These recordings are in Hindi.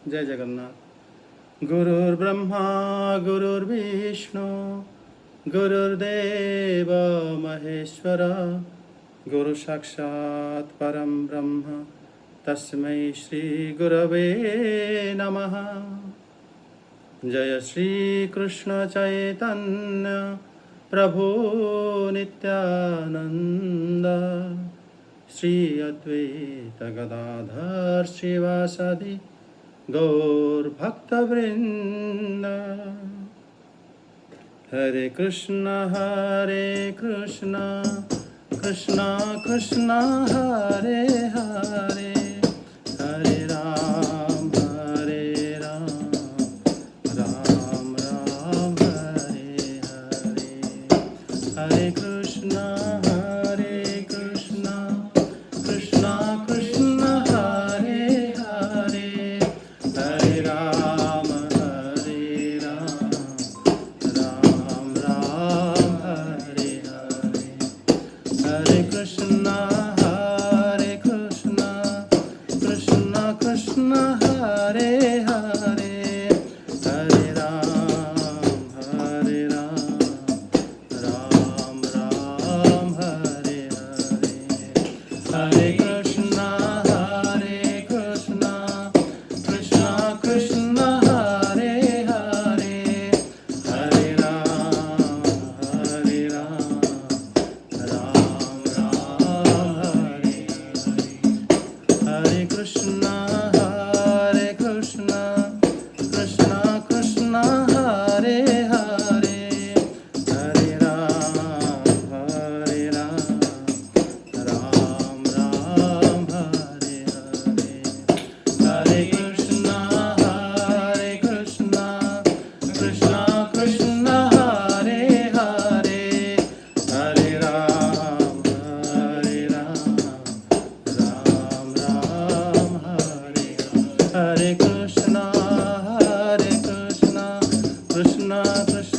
जय जगन्नाथ। गुरुर्ब्रह्मा गुरुर्विष्णु गुरुर्देव महेश्वर गुरु साक्षात् परम ब्रह्म तस्मै श्री गुरवे नमः। जय श्री कृष्ण चैतन्य प्रभु नित्यानंद श्री अद्वैत गदाधर शिवासादि गौर भक्तवृंद। हरे कृष्णा कृष्णा कृष्णा हरे हरे, हरे राम राम राम हरे हरे। हरे कृष्णा कृष्णा कृष्णा हरे हरे, हरे राम राम राम हरे हरे। हरे कृष्णा कृष्णा कृष्णा हरे हरे, हरे राम राम राम हरे हरे। हरे कृष्णा कृष्णा कृष्णा हरे हरे, हरे राम राम हरे हरे। हरे कृष्णा कृष्णा कृष्णा हरे हरे, हरे राम राम हरे हरे। हरे कृष्णा कृष्णा कृष्णा हरे हरे, हरे राम राम हरे हरे। हरे कृष्णा कृष्णा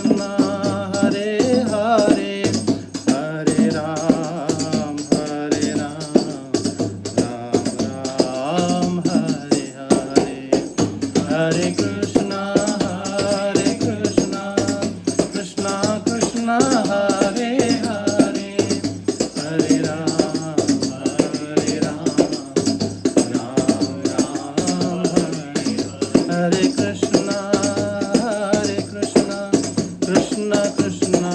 हरे हरे, हरे राम राम हरे हरे। हरे कृष्णा कृष्णा कृष्णा हरे हरे, हरे राम राम हरे। हरे कृष्णा कृष्णा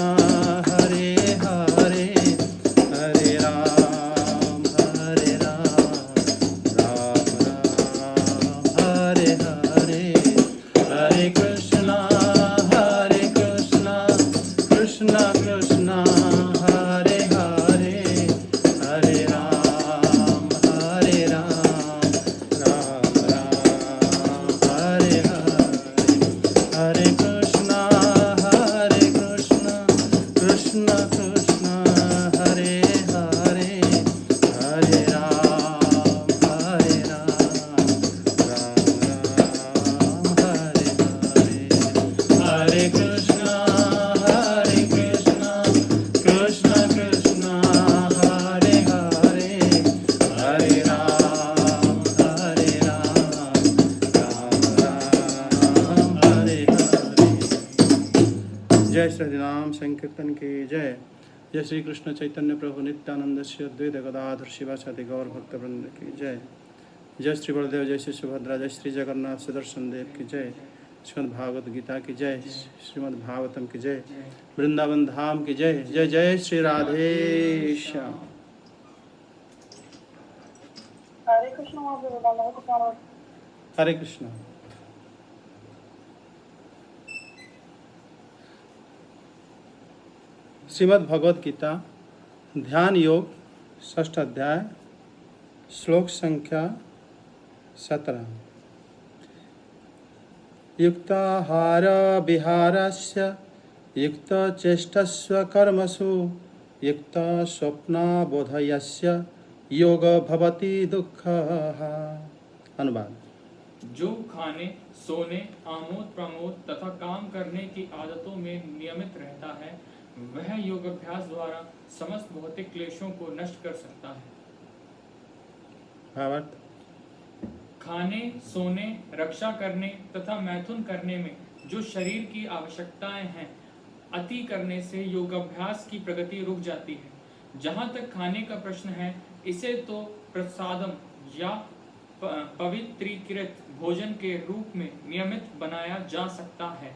हरे हरे, हरे राम राम हरे हरे। हरे कृष्णा कृष्णा हरे हरे, हरे राम राम हरे हरे। हरे कृष्णा कृष्णा हरे हरे, हरे राम राम हरे हरे। हरे कृष्णा कृष्णा हरे हरे, हरे राम राम हरे हरे। जय श्री राम संकीर्तन की जय। जय श्री कृष्ण चैतन्य प्रभु नित्यानंद श्री अद्वैत गदाधर शिवासादि गौर भक्तवृंद की जय। जय श्री बलदेव, जय श्री सुभद्रा, जय श्री जगन्नाथ सुदर्शन देव की जय। श्रीमद् भागवत गीता की जय, श्रीमद् भागवतम की जय, वृंदावन धाम की जय। जय जय श्री राधे श्याम। हरे कृष्ण महाप्रभु। हरे कृष्ण। श्रीमद् भगवत गीता ध्यान योग 6ठ अध्याय श्लोक संख्या 17। युक्ताहार विहारस्य युक्तचेष्टस्व कर्मसु युक्त स्वप्नाबोधयस्य योग भवति दुःखः। अनुवाद। जो खाने, सोने, आमोद प्रमोद तथा काम करने की आदतों में नियमित रहता है, वह योगाभ्यास द्वारा समस्त भौतिक क्लेशों को नष्ट कर सकता है। भावार्थ। खाने, सोने, रक्षा करने तथा मैथुन करने में जो शरीर की आवश्यकताएं हैं, अति करने से योगाभ्यास की प्रगति रुक जाती है। जहाँ तक खाने का प्रश्न है, इसे तो प्रसादम या पवित्रीकृत भोजन के रूप में नियमित बनाया जा सकता है।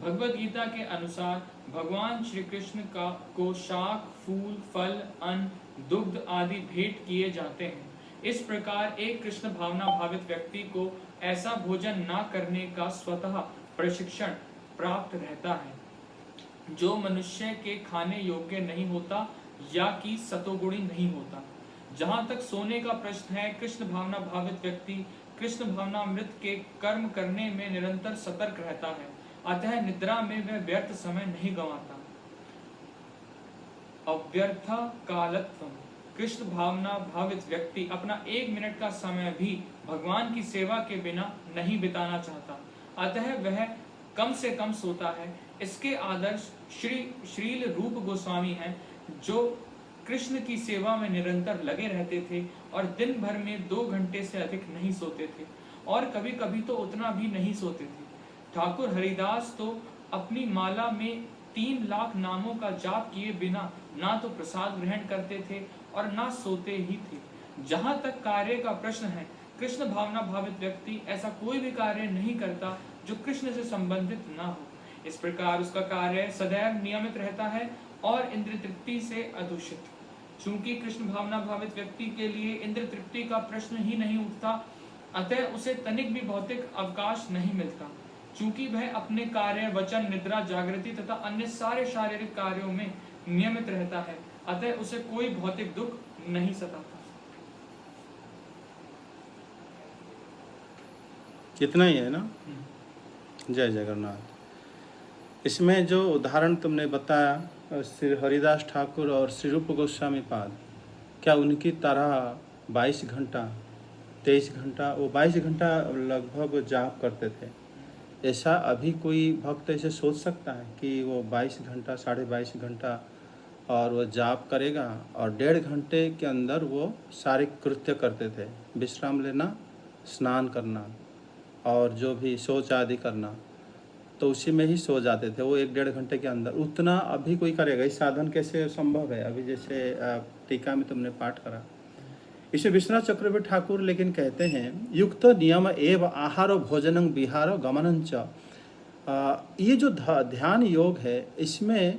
भगवद गीता के अनुसार भगवान श्री कृष्ण को शाक, फूल, फल, अन्न, दुग्ध आदि भेंट किए जाते हैं। इस प्रकार एक कृष्ण भावना भावित व्यक्ति को ऐसा भोजन ना करने का स्वतः प्रशिक्षण प्राप्त रहता है जो मनुष्य के खाने योग्य नहीं होता या कि सतोगुणी नहीं होता। जहाँ तक सोने का प्रश्न है, कृष्ण भावना भावित व्यक्ति कृष्ण भावनामृत के कर्म करने में निरंतर सतर्क रहता है, अतः निद्रा में वह व्यर्थ समय नहीं गंवाता। अव्यर्थ कालत्व, कृष्ण भावना भावित व्यक्ति अपना 1 मिनट का समय भी भगवान की सेवा के बिना नहीं बिताना चाहता, अतः वह कम से कम सोता है। इसके आदर्श श्रील रूप गोस्वामी हैं, जो कृष्ण की सेवा में निरंतर लगे रहते थे और दिन भर में 2 घंटे से अधिक नहीं सोते थे और कभी कभी तो उतना भी नहीं सोते थे। ठाकुर हरिदास तो अपनी माला में 3 लाख नामों का जाप किए बिना ना तो प्रसाद ग्रहण करते थे और ना सोते ही थे। जहाँ तक कार्य का प्रश्न है, कृष्ण भावना भावित व्यक्ति ऐसा कोई भी कार्य नहीं करता जो कृष्ण से संबंधित ना हो। इस प्रकार उसका कार्य सदैव नियमित रहता है और इंद्र तृप्ति से अदूषित। चूंकि कृष्ण भावना भावित व्यक्ति के लिए इंद्र तृप्ति का प्रश्न ही नहीं उठता, अतः उसे तनिक भी भौतिक अवकाश नहीं मिलता। चूंकि वह अपने कार्य, वचन, निद्रा, जागृति तथा अन्य सारे शारीरिक कार्यों में नियमित रहता है, अतः उसे कोई भौतिक दुख नहीं सताता। कितना ही है ना। जय जगन्नाथ। इसमें जो उदाहरण तुमने बताया श्री हरिदास ठाकुर और श्री रूप गोस्वामी पाद, क्या उनकी तरह 22 घंटा 23 घंटा वो 22 घंटा लगभग जाप करते थे? ऐसा अभी कोई भक्त ऐसे सोच सकता है कि वो 22 घंटा 22.5 घंटा और वो जाप करेगा और 1.5 घंटे के अंदर वो सारे कृत्य करते थे, विश्राम लेना, स्नान करना और जो भी शौच आदि करना, तो उसी में ही सो जाते थे वो 1-1.5 घंटे के अंदर। उतना अभी कोई करेगा? इस साधन कैसे संभव है? अभी जैसे टीका में तुमने पाठ करा, इसे विश्वनाथ चक्रवर्ती ठाकुर लेकिन कहते हैं युक्त नियम एव आहारो भोजनं विहारो गमनंच। ये जो ध्यान योग है, इसमें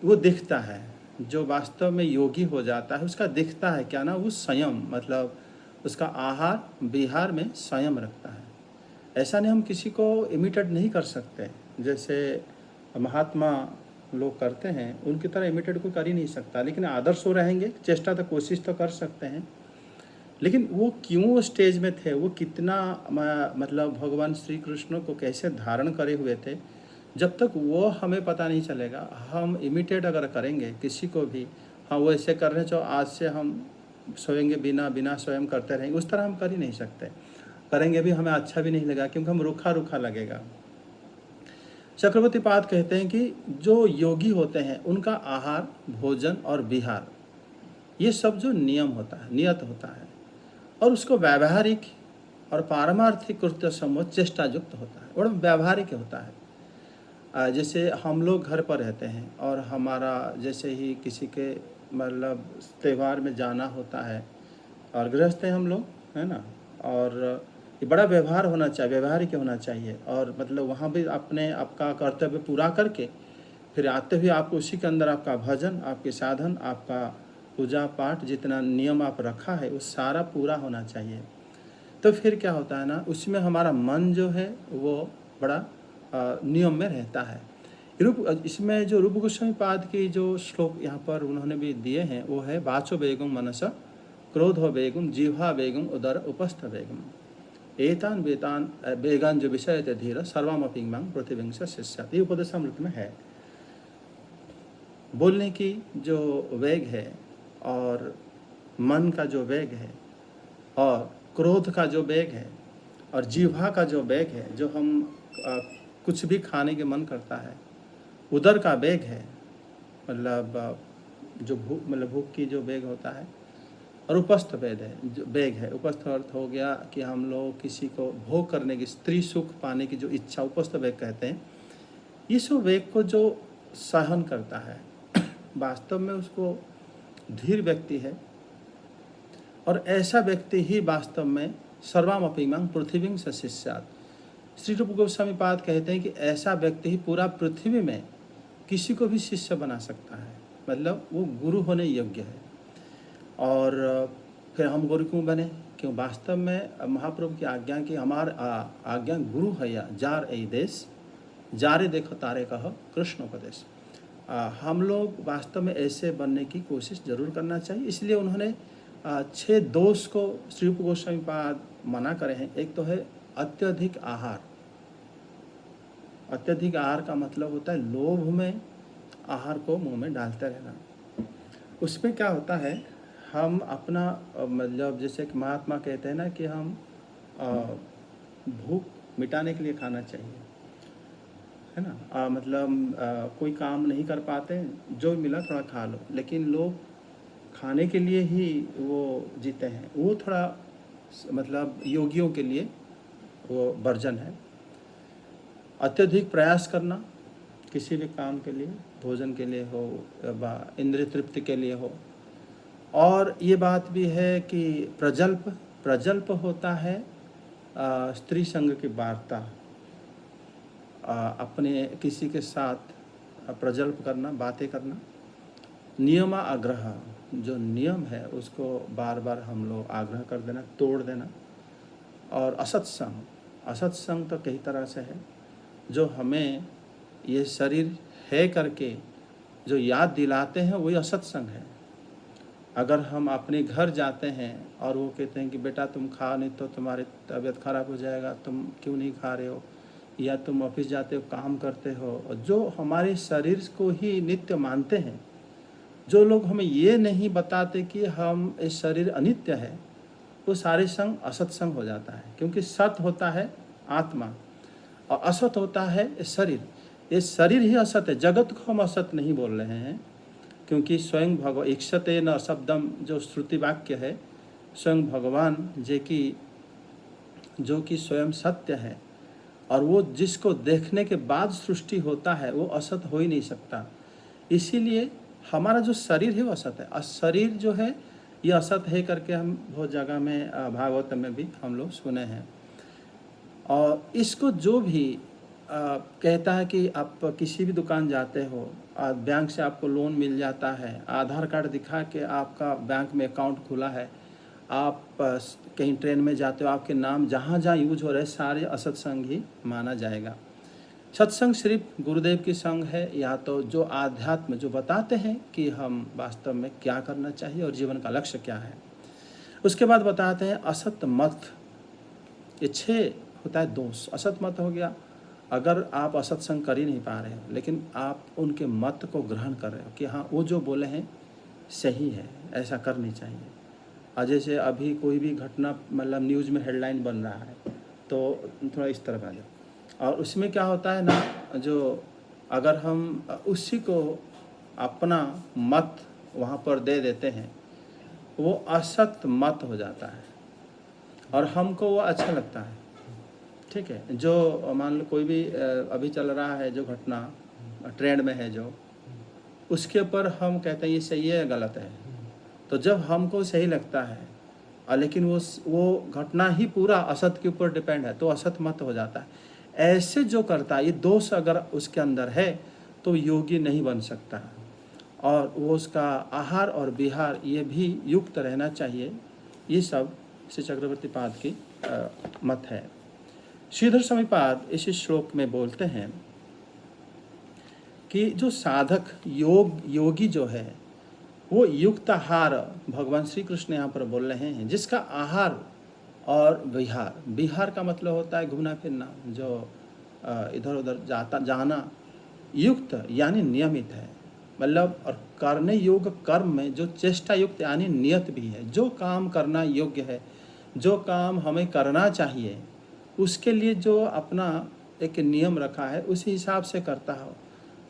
वो दिखता है, जो वास्तव में योगी हो जाता है उसका दिखता है क्या ना, वो संयम, मतलब उसका आहार विहार में संयम रखता है। ऐसा नहीं हम किसी को इमिटेट नहीं कर सकते, जैसे महात्मा लोग करते हैं उनकी तरह इमिटेट कोई कर ही नहीं सकता, लेकिन आदर्श हो रहेंगे, चेष्टा तो कोशिश तो कर सकते हैं। लेकिन वो क्यों स्टेज में थे, वो कितना मतलब भगवान श्री कृष्ण को कैसे धारण करे हुए थे, जब तक वो हमें पता नहीं चलेगा। हम इमिटेट अगर करेंगे किसी को भी, हाँ वो ऐसे कर रहे हैं तो आज से हम सोएंगे बिना स्वयं करते रहेंगे, उस तरह हम कर ही नहीं सकते। करेंगे भी हमें अच्छा भी नहीं लगेगा, क्योंकि हम रूखा रूखा लगेगा। चक्रवर्ती पाद कहते हैं कि जो योगी होते हैं उनका आहार, भोजन और विहार, ये सब जो नियम होता है, नियत होता है, और उसको व्यावहारिक और पारमार्थिक कृत्य समूह चेष्टा युक्त होता है और व्यावहारिक होता है। जैसे हम लोग घर पर रहते हैं और हमारा जैसे ही किसी के मतलब त्यौहार में जाना होता है, और गृहस्थ हैं हम लोग, है ना, और ये बड़ा व्यवहार होना चाहिए, व्यवहारिक होना चाहिए, और मतलब वहाँ भी अपने आपका कर्तव्य पूरा करके फिर आते हुए आपको उसी के अंदर आपका भजन, आपके साधन, आपका पूजा पाठ, जितना नियम आप रखा है वो सारा पूरा होना चाहिए। तो फिर क्या होता है ना, उसमें हमारा मन जो है वो बड़ा नियम में रहता है। इसमें जो रूप गोस्वामी पाद की जो श्लोक यहाँ पर उन्होंने भी दिए हैं वो है वाचो वेगम मनस क्रोधो वेगम जिह्वा वेगम उदर उपस्थ वेगम एतान वेतान वेगान जो विषय धीर सर्वमपि मां प्रतिविंश शिष्यात्। ये उपदेशामृत में है। बोलने की जो वेग है और मन का जो वेग है और क्रोध का जो वेग है और जिह्वा का जो वेग है, जो हम कुछ भी खाने के मन करता है, उदर का वेग है, मतलब जो भूख की जो वेग होता है, और उपस्थ वेद है, जो वेग है। उपस्थ अर्थ हो गया कि हम लोग किसी को भोग करने की, स्त्री सुख पाने की जो इच्छा, उपस्थ वेग कहते हैं। इस वेग को जो सहन करता है वास्तव में उसको धीर व्यक्ति है, और ऐसा व्यक्ति ही वास्तव में सर्वामपि इमां पृथ्वीं स शिष्यात्। श्री रूप गोस्वामी पाद कहते हैं कि ऐसा व्यक्ति ही पूरा पृथ्वी में किसी को भी शिष्य बना सकता है, मतलब वो गुरु होने योग्य है। और फिर हम गुरु क्यों बने? क्यों वास्तव में महाप्रभु की आज्ञा की हमार आज्ञा गुरु है या जार ए देश जारे देखो तारे कह कृष्ण उपदेश। हम लोग वास्तव में ऐसे बनने की कोशिश जरूर करना चाहिए। इसलिए उन्होंने 6 दोष को श्री रूप गोस्वामी पाद मना करे हैं। एक तो है अत्यधिक आहार। अत्यधिक आहार का मतलब होता है लोभ में आहार को मुंह में डालते रहना। उसमें क्या होता है, हम अपना मतलब जैसे कि महात्मा कहते हैं ना कि हम भूख मिटाने के लिए खाना चाहिए, है ना। मतलब कोई काम नहीं कर पाते, जो मिला थोड़ा खा लो, लेकिन लोग खाने के लिए ही वो जीते हैं। वो थोड़ा मतलब योगियों के लिए वो वर्जन है। अत्यधिक प्रयास करना किसी भी काम के लिए, भोजन के लिए हो या इंद्रिय तृप्ति के लिए हो। और ये बात भी है कि प्रजल्प होता है स्त्री संग की वार्ता, अपने किसी के साथ प्रजल्प करना, बातें करना। नियमा आग्रह, जो नियम है उसको बार बार हम लोग आग्रह कर देना, तोड़ देना। और असत्संग तो कई तरह से है, जो हमें ये शरीर है करके जो याद दिलाते हैं वही असत्संग है। अगर हम अपने घर जाते हैं और वो कहते हैं कि बेटा तुम खा नहीं तो तुम्हारी तबीयत खराब हो जाएगा, तुम क्यों नहीं खा रहे हो, या तुम ऑफिस जाते हो काम करते हो, और जो हमारे शरीर को ही नित्य मानते हैं, जो लोग हमें ये नहीं बताते कि हम इस शरीर अनित्य है, वो सारे संग असत्संग हो जाता है। क्योंकि सत होता है आत्मा और असत होता है शरीर। ये शरीर ही असत है, जगत को हम असत नहीं बोल रहे हैं। क्योंकि स्वयं भगवान इक्षते न शब्दम, जो श्रुति वाक्य है, स्वयं भगवान जो कि स्वयं सत्य है, और वो जिसको देखने के बाद सृष्टि होता है वो असत हो ही नहीं सकता। इसीलिए हमारा जो शरीर है वो असत है, और शरीर जो है ये असत है करके हम बहुत जगह में भागवत में भी हम लोग सुने हैं। और इसको जो भी कहता है कि आप किसी भी दुकान जाते हो, बैंक से आपको लोन मिल जाता है, आधार कार्ड दिखा के आपका बैंक में अकाउंट खुला है, आप कहीं ट्रेन में जाते हो, आपके नाम जहाँ जहाँ यूज हो रहे सारे असत्संग ही माना जाएगा। सत्संग सिर्फ गुरुदेव की संग है, या तो जो आध्यात्म जो बताते हैं कि हम वास्तव में क्या करना चाहिए और जीवन का लक्ष्य क्या है। उसके बाद बताते हैं असत मत। ये 6 होता है दोष। असत मत हो गया, अगर आप असत्संग कर ही नहीं पा रहे हो लेकिन आप उनके मत को ग्रहण कर रहे हो कि हाँ वो जो बोले हैं सही है, ऐसा करनी चाहिए। और जैसे अभी कोई भी घटना मतलब न्यूज़ में हेडलाइन बन रहा है तो थोड़ा इस तरफ आ जाओ, और उसमें क्या होता है ना, जो अगर हम उसी को अपना मत वहाँ पर दे देते हैं वो असत मत हो जाता है और हमको वो अच्छा लगता है। ठीक है, जो मान लो कोई भी अभी चल रहा है जो घटना ट्रेंड में है, जो उसके ऊपर हम कहते हैं ये सही है या गलत है, तो जब हमको सही लगता है लेकिन वो घटना ही पूरा असत के ऊपर डिपेंड है तो असत मत हो जाता है। ऐसे जो करता है, ये दोष अगर उसके अंदर है तो योगी नहीं बन सकता, और वो उसका आहार और विहार ये भी युक्त रहना चाहिए। ये सब श्री चक्रवर्ती पाद की मत है। श्रीधर स्वामी पाद इस श्लोक में बोलते हैं कि जो साधक योगी जो है वो युक्त आहार, भगवान श्री कृष्ण यहाँ पर बोल रहे हैं, जिसका आहार और विहार का मतलब होता है घूमना फिरना, जो इधर उधर जाना, युक्त यानी नियमित है, मतलब और करने योग्य कर्म में जो चेष्टा युक्त यानी नियत भी है। जो काम करना योग्य है, जो काम हमें करना चाहिए, उसके लिए जो अपना एक नियम रखा है उसी हिसाब से करता हो,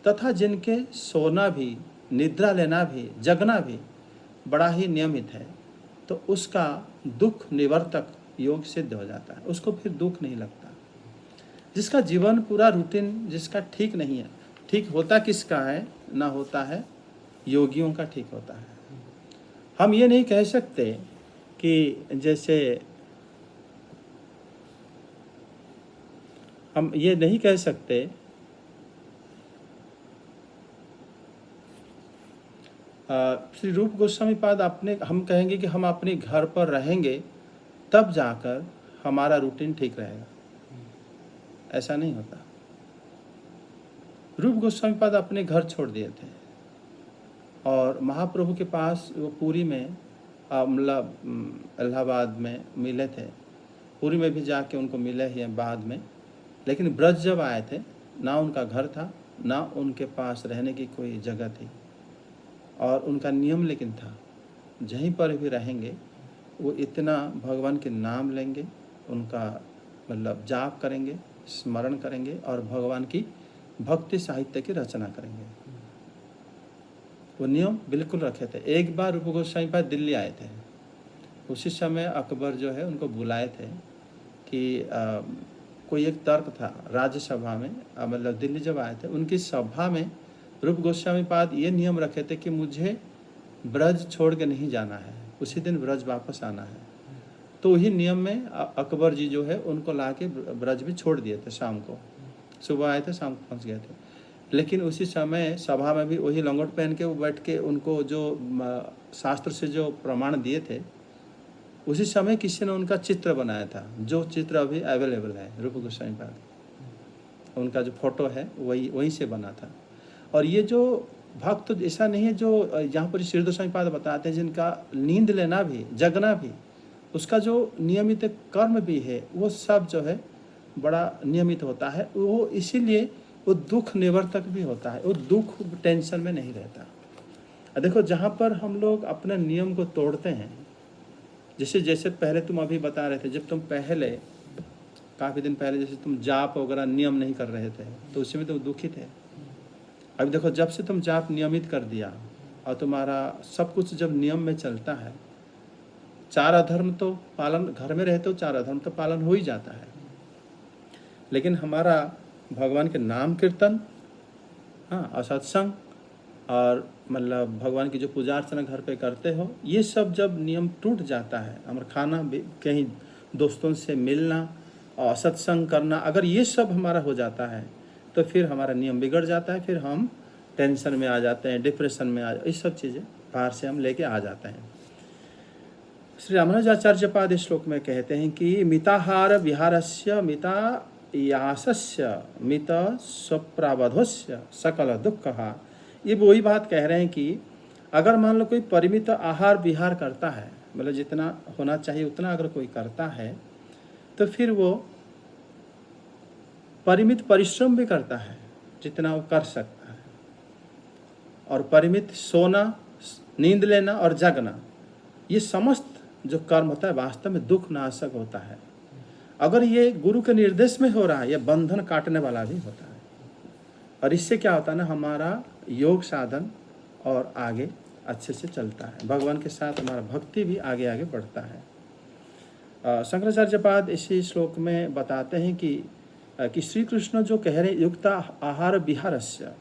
तथा जिनके सोना भी, निद्रा लेना भी, जगना भी बड़ा ही नियमित है। तो उसका दुख निवर्तक योग सिद्ध हो जाता है, उसको फिर दुख नहीं लगता। जिसका जीवन पूरा रूटीन जिसका ठीक नहीं है, ठीक होता किसका है ना होता है, योगियों का ठीक होता है। हम ये नहीं कह सकते कि जैसे हम ये नहीं कह सकते श्री रूप गोस्वामी पाद अपने, हम कहेंगे कि हम अपने घर पर रहेंगे तब जाकर हमारा रूटीन ठीक रहेगा, ऐसा नहीं होता। रूप गोस्वामी पाद अपने घर छोड़ दिए थे और महाप्रभु के पास वो पुरी में मतलब इलाहाबाद में मिले थे, पुरी में भी जाके उनको मिले ही हैं बाद में। लेकिन ब्रज जब आए थे ना उनका घर था ना उनके पास रहने की कोई जगह थी, और उनका नियम लेकिन था जहीं पर भी रहेंगे वो इतना भगवान के नाम लेंगे, उनका मतलब जाप करेंगे, स्मरण करेंगे और भगवान की भक्ति साहित्य की रचना करेंगे। वो नियम बिल्कुल रखे थे। एक बार रूप गोस्वामी पाद दिल्ली आए थे, उसी समय अकबर जो है उनको बुलाए थे कि कोई एक तर्क था राज्यसभा में, मतलब दिल्ली जब आए थे उनकी सभा में रूप गोस्वामी पाद ये नियम रखे थे कि मुझे ब्रज छोड़ के नहीं जाना है, उसी दिन ब्रज वापस आना है। तो वही नियम में अकबर जी जो है उनको ला के ब्रज भी छोड़ दिए थे, शाम को सुबह आए थे शाम को पहुँच गए थे। लेकिन उसी समय सभा में भी वही लंगोट पहन के वो बैठ के उनको जो शास्त्र से जो प्रमाण दिए थे उसी समय किसी ने उनका चित्र बनाया था, जो चित्र अभी अवेलेबल है रूप गोस्वामी पाद, उनका जो फोटो है वहीं से बना था। और ये जो भक्त तो ऐसा नहीं है जो यहाँ पर श्री गोस्वामी पाद बताते हैं जिनका नींद लेना भी जगना भी उसका जो नियमित कर्म भी है वो सब जो है बड़ा नियमित होता है। वो इसीलिए वो दुख निवर्तक भी होता है, वो दुख टेंशन में नहीं रहता। देखो जहाँ पर हम लोग अपने नियम को तोड़ते हैं, जैसे पहले तुम अभी बता रहे थे, जब तुम पहले काफ़ी दिन पहले जैसे तुम जाप वगैरह नियम नहीं कर रहे थे तो उसी में तुम दुखी थे। अभी देखो जब से तुम जाप नियमित कर दिया और तुम्हारा सब कुछ जब नियम में चलता है, चार अधर्म तो पालन, घर में रहते हो चार अधर्म तो पालन हो ही जाता है। लेकिन हमारा भगवान के नाम कीर्तन, हाँ, और सत्संग और मतलब भगवान की जो पूजा अर्चना घर पे करते हो, ये सब जब नियम टूट जाता है, हमारा खाना भी, कहीं दोस्तों से मिलना और सत्संग करना, अगर ये सब हमारा हो जाता है तो फिर हमारा नियम बिगड़ जाता है, फिर हम टेंशन में आ जाते हैं, डिप्रेशन में आ जाते, ये सब चीज़ें बाहर से हम लेके आ जाते हैं। श्री रामानुजाचार्य पाद इस श्लोक में कहते हैं कि मिताहार विहारस्य मिता यासस्य मित स्वप्रावधोस्य सकल दुःखः। ये वही बात कह रहे हैं कि अगर मान लो कोई परिमित आहार विहार करता है, मतलब जितना होना चाहिए उतना अगर कोई करता है तो फिर वो परिमित परिश्रम भी करता है जितना वो कर सकता है, और परिमित सोना, नींद लेना और जगना, ये समस्त जो कर्म होता है वास्तव में दुख नाशक होता है। अगर ये गुरु के निर्देश में हो रहा है, ये बंधन काटने वाला भी होता है। और इससे क्या होता है ना, हमारा योग साधन और आगे अच्छे से चलता है, भगवान के साथ हमारा भक्ति भी आगे आगे बढ़ता है। शंकराचार्य पाद इसी श्लोक में बताते हैं कि श्री कृष्ण जो कह रहे हैं युक्त आहार विहारस्य,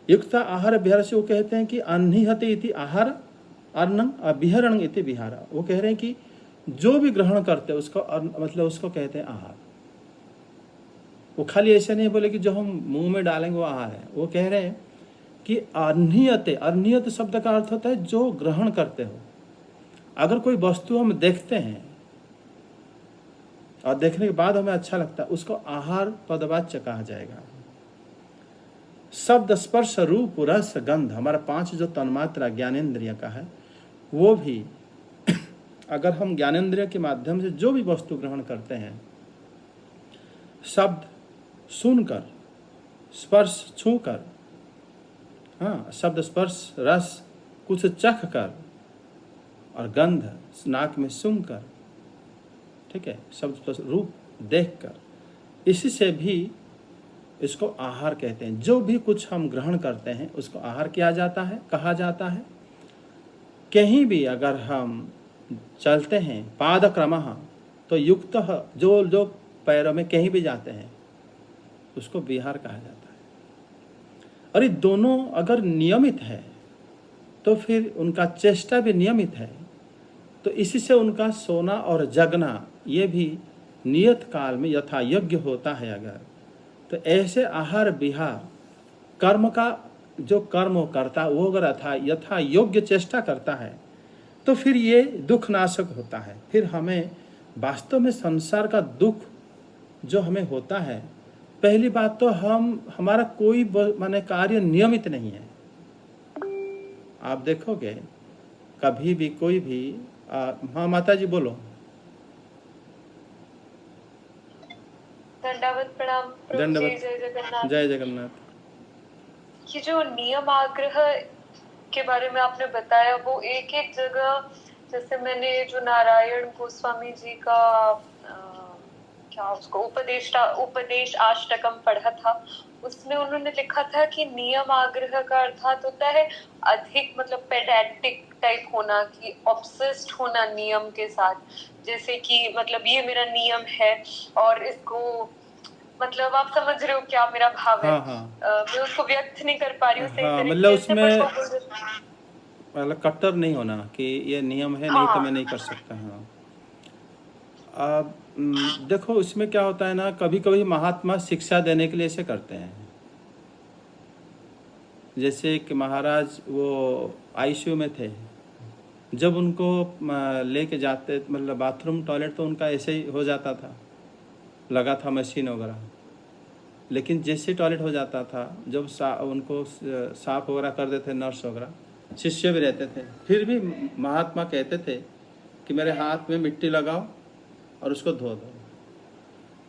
युक्त आहार विहारस्य, वो कहते हैं कि अनिहते इति आहार अन्नं विहरणं इति विहार। वो कह रहे हैं कि जो भी ग्रहण करते हैं उसको मतलब उसको कहते हैं आहार। वो खाली ऐसे नहीं बोले कि जो हम मुंह में डालेंगे वो आहार है, वो कह रहे हैं कि अनियते, अनियत शब्द का अर्थ होता है जो ग्रहण करते हो। अगर कोई वस्तु हम देखते हैं और देखने के बाद हमें अच्छा लगता है, उसको आहार पदवाच्य कहा जाएगा। शब्द स्पर्श रूप रस गंध, हमारा 5 जो तन्मात्रा ज्ञानेंद्रिय का है, वो भी अगर हम ज्ञानेंद्रिय के माध्यम से जो भी वस्तु ग्रहण करते हैं, शब्द सुनकर, स्पर्श छूकर, हाँ, शब्द स्पर्श रस कुछ चख कर, और गंध नाक में सूंघकर, ठीक है, शब्द स्पर्श रूप देखकर, इसी से भी इसको आहार कहते हैं। जो भी कुछ हम ग्रहण करते हैं उसको आहार किया जाता है, कहा जाता है। कहीं भी अगर हम चलते हैं पादक्रमः, तो युक्त जो जो पैरों में कहीं भी जाते हैं उसको विहार कहा जाता है। और ये दोनों अगर नियमित है तो फिर उनका चेष्टा भी नियमित है, तो इसी से उनका सोना और जगना ये भी नियत काल में यथा योग्य होता है। अगर तो ऐसे आहार विहार कर्म का जो कर्म करता वो अगर यथा योग्य चेष्टा करता है तो फिर ये दुख नाशक होता है। फिर हमें वास्तव में संसार का दुख जो हमें होता है, पहली बात तो हमारा कोई माने कार्य नियमित नहीं है। आप देखोगे कभी भी कोई भी हाँ माता जी बोलो। दंडवत प्रणाम प्रभु जी, दंडवत। जय जगन्नाथ। जय जगन्नाथ। ये जो नियम आग्रह के बारे में आपने बताया वो एक एक जगह, जैसे मैंने जो नारायण गोस्वामी जी का क्या उसको उपदेश अष्टकम पढ़ा था, उसमें उन्होंने लिखा था कि नियम आग्रह का अर्थात होता है अधिक मतलब पेडेंटिक टाइप होना, कि ऑब्सेस्ड होना नियम के साथ। जैसे कि मतलब ये मेरा नियम है और इसको मतलब आप समझ रहे हो क्या मेरा भाव है। हाँ। मैं उसको व्यक्त नहीं कर पा रही हूँ सही हाँ, तरीके मतलब से, उसमें but मतलब कट्टर नहीं होना कि ये नियम है नहीं तो मैं नहीं कर सकता। हाँ अब देखो इसमें क्या होता है ना, कभी कभी महात्मा शिक्षा देने के लिए ऐसे करते हैं। जैसे कि महाराज वो आईसीयू में थे, जब उनको लेके जाते मतलब बाथरूम टॉयलेट तो उनका ऐसे ही हो जाता था, लगा था मशीन वगैरह, लेकिन जैसे टॉयलेट हो जाता था जब उनको साफ वगैरह कर देते नर्स वगैरह, शिष्य भी रहते थे, फिर भी महात्मा कहते थे कि मेरे हाथ में मिट्टी लगाओ और उसको धो दो।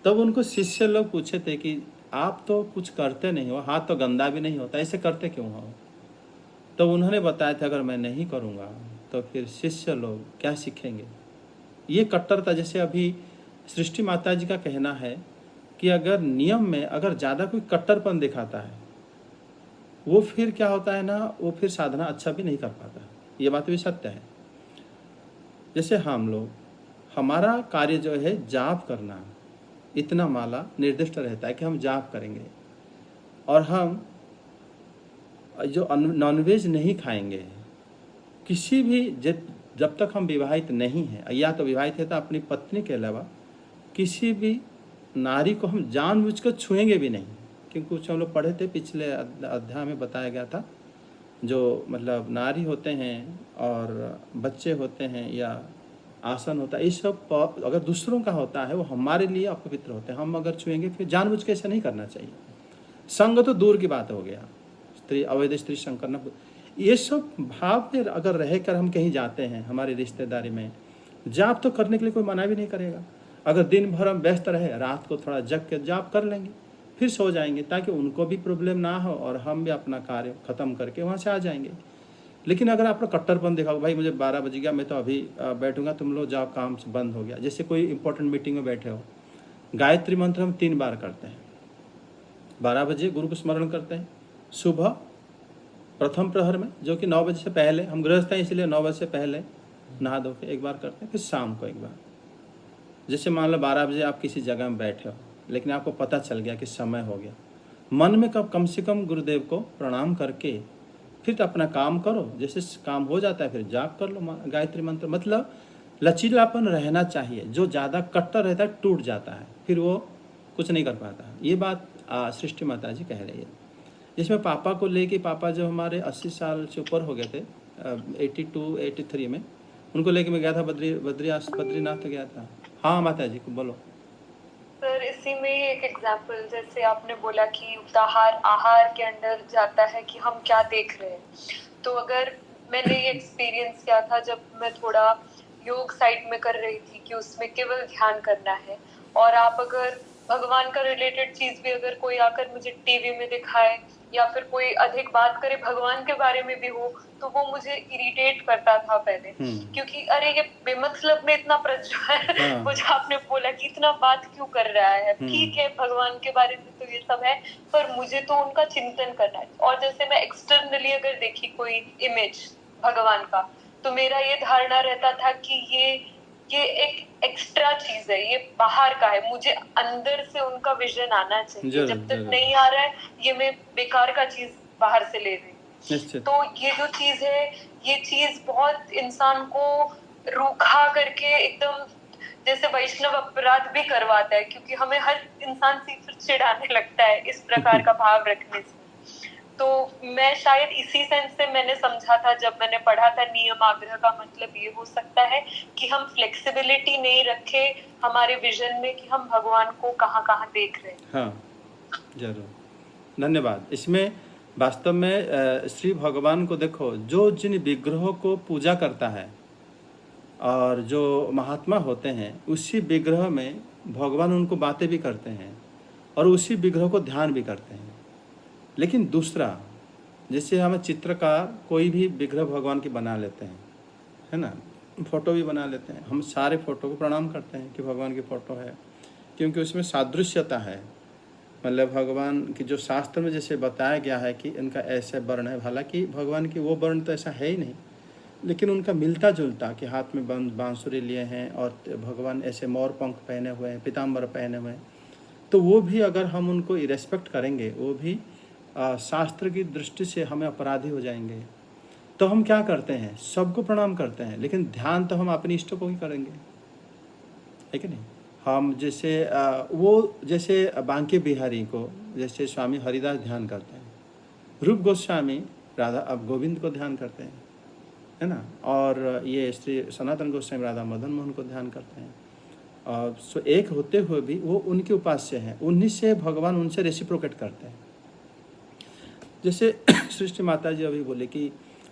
तब उनको शिष्य लोग पूछे थे कि आप तो कुछ करते नहीं हो, हाथ तो गंदा भी नहीं होता, ऐसे करते क्यों हो? तो उन्होंने बताया था अगर मैं नहीं करूँगा तो फिर शिष्य लोग क्या सीखेंगे। ये कट्टरता, जैसे अभी सृष्टि माता जी का कहना है कि अगर नियम में अगर ज़्यादा कोई कट्टरपन दिखाता है वो फिर क्या होता है ना, वो फिर साधना अच्छा भी नहीं कर पाता। ये बात भी सत्य है। जैसे हम लोग, हमारा कार्य जो है जाप करना, इतना माला निर्दिष्ट रहता है कि हम जाप करेंगे और हम जो नॉनवेज नहीं खाएंगे, किसी भी जब तक हम विवाहित नहीं हैं, या तो विवाहित है तो अपनी पत्नी के अलावा किसी भी नारी को हम जानबूझकर छुएंगे भी नहीं। क्योंकि कुछ हम लोग पढ़े थे पिछले अध्याय में बताया गया था, जो मतलब नारी होते हैं और बच्चे होते हैं या आसन होता है, ये सब अगर दूसरों का होता है वो हमारे लिए अपवित्र होते हैं। हम अगर छुएंगे फिर जानबूझ के ऐसा नहीं करना चाहिए। संग तो दूर की बात हो गया, स्त्री अवैध स्त्री संग करना, ये सब भाव में अगर रहकर हम कहीं जाते हैं हमारी रिश्तेदारी में, जाप तो करने के लिए कोई मना भी नहीं करेगा। अगर दिन भर हम व्यस्त रहे, रात को थोड़ा जग के जाप कर लेंगे, फिर सो जाएंगे, ताकि उनको भी प्रॉब्लम ना हो और हम भी अपना कार्य ख़त्म करके वहाँ से आ जाएंगे। लेकिन अगर आप लोग कट्टरपन दिखाओ, भाई मुझे 12 बज गया, मैं तो अभी बैठूंगा, तुम लोग जाओ, काम से बंद हो गया। जैसे कोई इंपॉर्टेंट मीटिंग में बैठे हो, गायत्री मंत्र हम 3 बार करते हैं। 12 बजे गुरु को स्मरण करते हैं, सुबह प्रथम प्रहर में जो कि 9 बजे से पहले, हम गृहस्थ हैं इसलिए 9 बजे से पहले नहा धो के एक बार करते हैं, फिर शाम को एक बार। जैसे मान लो 12 बजे आप किसी जगह में बैठे हो, लेकिन आपको पता चल गया कि समय हो गया, मन में कम से कम गुरुदेव को प्रणाम करके फिर तो अपना काम करो। जैसे काम हो जाता है फिर जाप कर लो गायत्री मंत्र। मतलब लचीलापन रहना चाहिए। जो ज़्यादा कट्टर रहता है टूट जाता है, फिर वो कुछ नहीं कर पाता। ये बात सृष्टि माता जी कह रही है। जिसमें पापा को लेके, पापा जब हमारे 80 साल से ऊपर हो गए थे, 82-83 में, उनको लेके मैं गया था बद्रीनाथ गया था। हाँ माता जी को बोलो। सर इसी में ही एक एग्जाम्पल, जैसे आपने बोला कि उताहार आहार के अंदर जाता है कि हम क्या देख रहे हैं, तो अगर मैंने ये एक्सपीरियंस किया था जब मैं थोड़ा योग साइड में कर रही थी कि उसमें केवल ध्यान करना है, और आप अगर भगवान का रिलेटेड चीज भी अगर कोई आकर मुझे टीवी में दिखाए या फिर कोई अधिक बात करे भगवान के बारे में भी हो, तो वो मुझे इरिटेट करता था पहले, क्योंकि अरे ये बेमतलब में इतना प्रज्वल मुझे आपने बोला कि इतना बात क्यों कर रहा है। ठीक है भगवान के बारे में तो ये सब है, पर मुझे तो उनका चिंतन करना है। और जैसे मैं एक्सटर्नली अगर देखी कोई इमेज भगवान का, तो मेरा ये धारणा रहता था कि ये एक एक्स्ट्रा चीज है, ये बाहर का है, मुझे अंदर से उनका विजन आना चाहिए। जरूर, जब तक जरूर। नहीं आ रहा है, ये मैं बेकार का चीज बाहर से ले रही हूँ। निश्चित। तो ये जो चीज है, ये चीज बहुत इंसान को रूखा करके एकदम जैसे वैष्णव अपराध भी करवाता है, क्योंकि हमें हर इंसान से फिर चिढ़ाने लगता है इस प्रकार का भाव रखने से। तो मैं शायद इसी सेंस से मैंने समझा था जब मैंने पढ़ा था नियम आग्रह का मतलब ये हो सकता है कि हम फ्लेक्सिबिलिटी नहीं रखे हमारे विजन में कि हम भगवान को कहाँ कहाँ देख रहे हैं। हाँ, जरूर, धन्यवाद। इसमें वास्तव में श्री भगवान को देखो, जो जिन विग्रहों को पूजा करता है और जो महात्मा होते हैं, उसी विग्रह में भगवान उनको बातें भी करते हैं और उसी विग्रह को ध्यान भी करते हैं। लेकिन दूसरा, जैसे हम चित्रकार कोई भी विग्रह भगवान की बना लेते हैं, है ना, फोटो भी बना लेते हैं, हम सारे फोटो को प्रणाम करते हैं कि भगवान की फ़ोटो है, क्योंकि उसमें सादृश्यता है। मतलब भगवान की जो शास्त्र में जैसे बताया गया है कि इनका ऐसे वर्ण है, हालांकि भगवान की वो वर्ण तो ऐसा है ही नहीं, लेकिन उनका मिलता जुलता कि हाथ में बांसुरी लिए हैं और भगवान ऐसे मोर पंख पहने हुए हैं, पीताम्बर पहने हुए हैं, तो वो भी अगर हम उनको रिस्पेक्ट करेंगे, वो भी शास्त्र की दृष्टि से हमें अपराधी हो जाएंगे। तो हम क्या करते हैं, सबको प्रणाम करते हैं, लेकिन ध्यान तो हम अपने इष्ट को ही करेंगे, है कि नहीं। हम जैसे वो जैसे बांके बिहारी को जैसे स्वामी हरिदास ध्यान करते हैं, रूप गोस्वामी राधा अब गोविंद को ध्यान करते हैं, है ना, और ये श्री सनातन गोस्वामी राधा मदन मोहन को ध्यान करते हैं। और सो एक होते हुए भी वो उनके उपास्य हैं, उन्हीं से भगवान उनसे रेसिप्रोकेट करते हैं। जैसे सृष्टि माता जी अभी बोले कि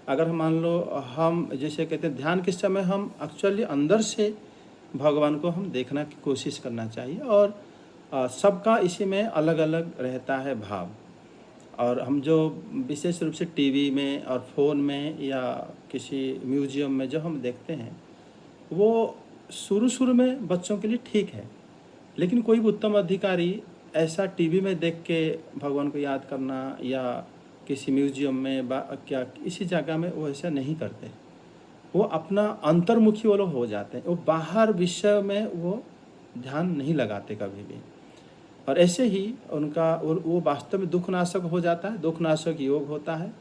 अगर मान लो हम जैसे कहते हैं ध्यान के समय हम एक्चुअली अंदर से भगवान को हम देखना की कोशिश करना चाहिए, और सबका इसी में अलग अलग रहता है भाव। और हम जो विशेष रूप से टीवी में और फ़ोन में या किसी म्यूजियम में जो हम देखते हैं, वो शुरू में बच्चों के लिए ठीक है, लेकिन कोई भी उत्तम अधिकारी ऐसा टीवी में देख के भगवान को याद करना या किसी म्यूजियम में क्या इसी जगह में वो ऐसा नहीं करते। वो अपना अंतर्मुखी वो लोग हो जाते हैं, वो बाहर विषय में वो ध्यान नहीं लगाते कभी भी। और ऐसे ही उनका वो वास्तव में दुखनाशक हो जाता है, दुखनाशक योग होता है।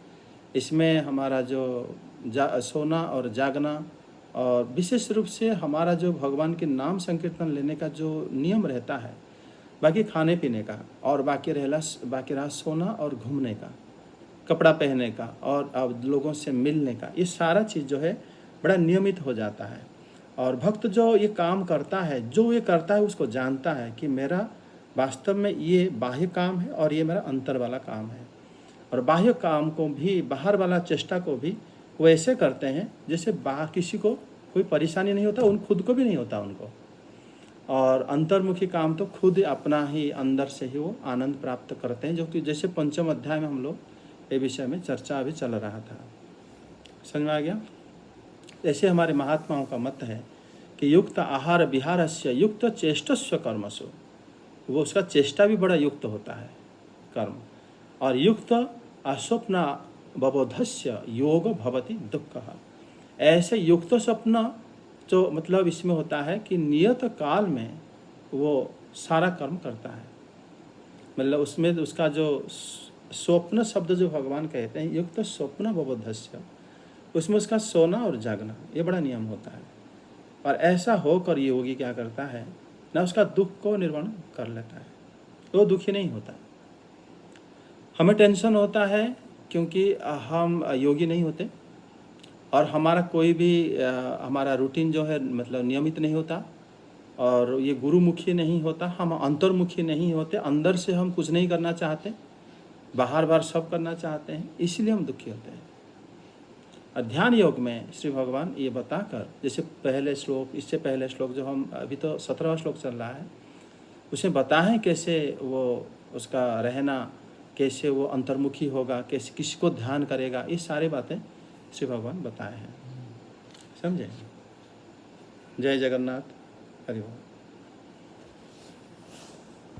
इसमें हमारा जो सोना और जागना, और विशेष रूप से हमारा जो भगवान के नाम संकीर्तन लेने का जो नियम रहता है, बाकी खाने पीने का, और बाकी रहा सोना और घूमने का, कपड़ा पहनने का, और अब लोगों से मिलने का, ये सारा चीज़ जो है बड़ा नियमित हो जाता है। और भक्त जो ये काम करता है, जो ये करता है, उसको जानता है कि मेरा वास्तव में ये बाह्य काम है और ये मेरा अंतर वाला काम है। और बाह्य काम को भी, बाहर वाला चेष्टा को भी वो ऐसे करते हैं जैसे बाहर किसी को कोई परेशानी नहीं होता, उन खुद को भी नहीं होता उनको। और अंतर्मुखी काम तो खुद अपना ही अंदर से ही वो आनंद प्राप्त करते हैं, जो कि जैसे पंचम अध्याय में हम लोग ये विषय में चर्चा अभी चल रहा था। समझ में आ गया। ऐसे हमारे महात्माओं का मत है कि युक्त आहार विहारस्य युक्त चेष्टस्व कर्मसु, वो उसका चेष्टा भी बड़ा युक्त होता है कर्म। और युक्त अस्वप्न बबोधस्य योग भवति दुःख। ऐसे युक्त स्वप्न जो मतलब इसमें होता है कि नियत काल में वो सारा कर्म करता है। मतलब उसमें उसका जो स्वप्न शब्द जो भगवान कहते हैं, युक्त स्वप्न बबोधस्य, उसमें उसका सोना और जागना ये बड़ा नियम होता है। और ऐसा होकर ये योगी क्या करता है ना, उसका दुख को निर्वहन कर लेता है, वो दुखी नहीं होता। हमें टेंशन होता है क्योंकि हम योगी नहीं होते, और हमारा कोई भी हमारा रूटीन जो है मतलब नियमित नहीं होता, और ये गुरुमुखी नहीं होता, हम अंतर्मुखी नहीं होते, अंदर से हम कुछ नहीं करना चाहते, बाहर सब करना चाहते हैं, इसलिए हम दुखी होते हैं। और ध्यान योग में श्री भगवान ये बताकर, जैसे पहले श्लोक, इससे पहले श्लोक जो हम अभी तो 17वां श्लोक चल रहा है, उसमें बताएं है कैसे वो उसका रहना, कैसे वो अंतर्मुखी होगा, कैसे किसको ध्यान करेगा, ये सारी बातें श्री भगवान बताए हैं। समझे। जय जगन्नाथ। हरि बोल।